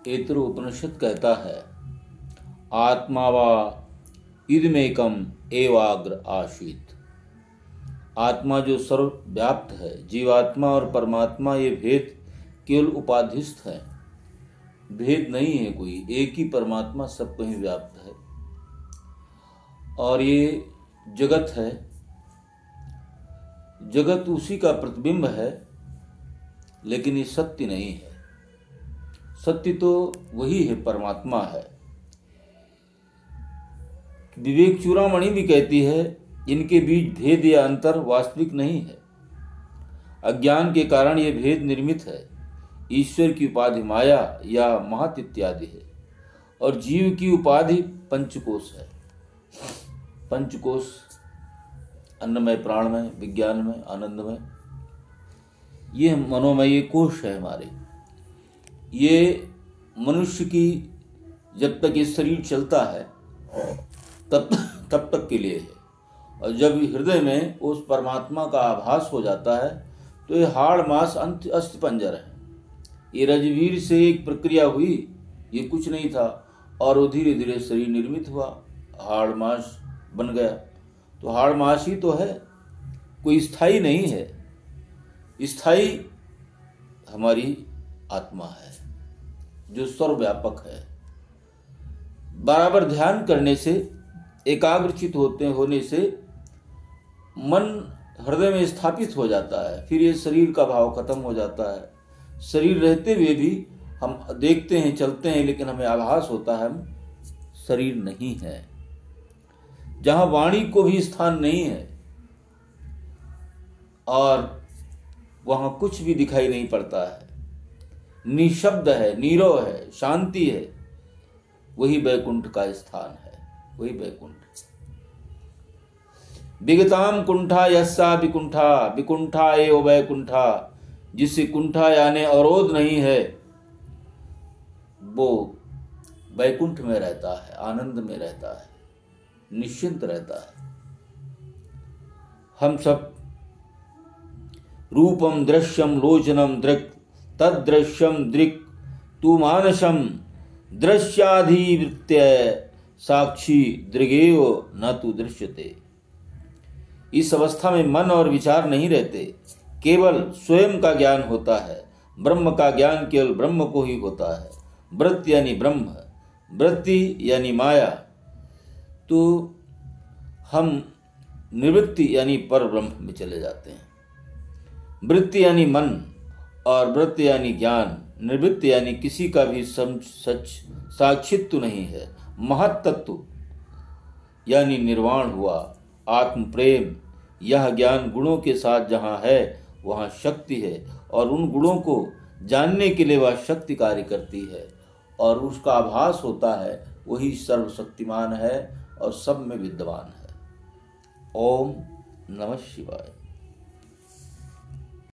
ऐतरो उपनिषद कहता है, आत्मा वा इदमेकम एवाग्र आशीत। आत्मा जो सर्वव्याप्त है, जीवात्मा और परमात्मा ये भेद केवल उपाधिस्थ है, भेद नहीं है कोई, एक ही परमात्मा सब कहीं व्याप्त है। और ये जगत है, जगत उसी का प्रतिबिंब है, लेकिन ये सत्य नहीं है। सत्य तो वही है, परमात्मा है। विवेक चूड़ामणि भी कहती है, इनके बीच भेद या अंतर वास्तविक नहीं है, अज्ञान के कारण ये भेद निर्मित है। ईश्वर की उपाधि माया या महत इत्यादि है, और जीव की उपाधि पंचकोश है। पंचकोश अन्नमय, प्राणमय, विज्ञानमय, आनंदमय, ये मनोमय, ये कोश है हमारे। ये मनुष्य की जब तक ये शरीर चलता है तब तक के लिए है, और जब हृदय में उस परमात्मा का आभास हो जाता है तो ये हाड़ मांस अस्थि पंजर है। ये रजवीर से एक प्रक्रिया हुई, ये कुछ नहीं था, और वो धीरे धीरे शरीर निर्मित हुआ, हाड़ मांस बन गया। तो हाड़ मांस ही तो है, कोई स्थायी नहीं है। स्थायी हमारी आत्मा है जो सर्वव्यापक है। बराबर ध्यान करने से, एकाग्रचित होने से मन हृदय में स्थापित हो जाता है, फिर ये शरीर का भाव खत्म हो जाता है। शरीर रहते हुए भी हम देखते हैं, चलते हैं, लेकिन हमें आभास होता है हम शरीर नहीं है। जहां वाणी को भी स्थान नहीं है और वहां कुछ भी दिखाई नहीं पड़ता है, निशब्द है, नीरव है, शांति है, वही वैकुंठ का स्थान है, वही वैकुंठ। विगताम कुंठा यस्सा विकुंठा, विकुंठा एव वैकुंठा। जिससे कुंठा यानी अवरोध नहीं है, वो वैकुंठ में रहता है, आनंद में रहता है, निश्चिंत रहता है। हम सब रूपम दृश्यम लोचनम दृक् तद्दृश्यम दृक् तु मानसम दृश्याधिवृत्य साक्षी दृगेव न तु दृश्यते। इस अवस्था में मन और विचार नहीं रहते, केवल स्वयं का ज्ञान होता है। ब्रह्म का ज्ञान केवल ब्रह्म को ही होता है। वृत्ति यानी ब्रह्म, वृत्ति यानी माया। तो हम निवृत्ति यानी पर ब्रह्म में चले जाते हैं। वृत्ति यानी मन और वृत्ति यानी ज्ञान, निवृत्ति यानी किसी का भी सच साक्षित्व नहीं है। महत्तत्व यानी निर्वाण हुआ, आत्म प्रेम। यह ज्ञान गुणों के साथ जहाँ है वहाँ शक्ति है, और उन गुणों को जानने के लिए वह शक्ति कार्य करती है, और उसका आभास होता है, वही सर्वशक्तिमान है और सब में विद्यमान है। ओम नमः शिवाय।